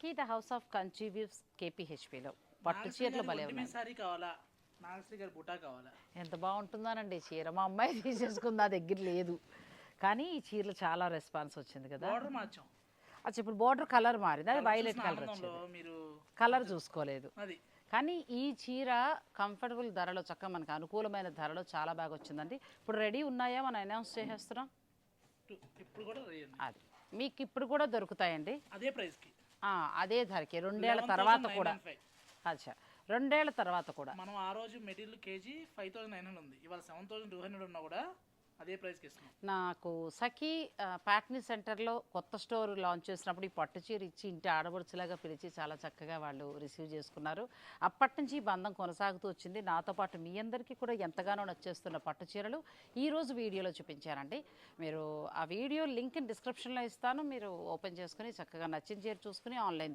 Sakhi the house of Kanchi weaves కేపీహెచ్పిలో పట్టు చీరలు భలే ఉన్నాయి. సారీ కావాలా, నాగశ్రీ గారి బుటా కావాలా? ఎంత బాగుంటుందోనండి చీర. మా అమ్మాయి తీసేసుకుంది, నా దగ్గర లేదు. కానీ ఈ చీరలు చాలా రెస్పాన్స్ వచ్చింది కదా. బార్డర్ మార్చాం. అచ్చా, ఇప్పుడు బోర్డర్ కలర్ మారింది, అది వైలెట్ కలర్ ఆనందంలో వచ్చింది. మీరు కలర్ చూసుకోలేదు. అది కానీ ఈ చీర కంఫర్టబుల్ ధరలో, చక్కగా మనకు అనుకూలమైన ధరలో చాలా బాగా వచ్చిందండి. ఇప్పుడు రెడీ ఉన్నాయా, మనం అనౌన్స్ చేసేస్తున్నాం. ఇప్పుడు కూడా రెడీ అండి. అది మీకు ఇప్పుడు కూడా దొరుకుతాయండి అదే ప్రైస్ కి, అదే ధరకి 2 ఏళ్ల తర్వాత కూడా. 11,995. అచ్చా, 2 ఏళ్ల తర్వాత కూడా. మనం ఆ రోజు మెటీరియల్ కేజీ 5,900 ఉంది, ఇవాళ 7,200 ఉన్నా కూడా అదే ప్రైస్కి ఇస్తున్నాం. నాకు సఖీ ప్యాట్నీ సెంటర్లో కొత్త స్టోర్ లాంచ్ చేసినప్పుడు ఈ పట్టు చీర ఇచ్చి ఇంటి ఆడబడుచులాగా పిలిచి చాలా చక్కగా వాళ్ళు రిసీవ్ చేసుకున్నారు. అప్పటి నుంచి ఈ బంధం కొనసాగుతూ వచ్చింది. నాతో పాటు మీ అందరికీ కూడా ఎంతగానో నచ్చేస్తున్న పట్టు చీరలు ఈరోజు వీడియోలో చూపించారండి. మీరు ఆ వీడియో లింక్ డిస్క్రిప్షన్లో ఇస్తాను, మీరు ఓపెన్ చేసుకుని చక్కగా నచ్చిన చీర చూసుకుని ఆన్లైన్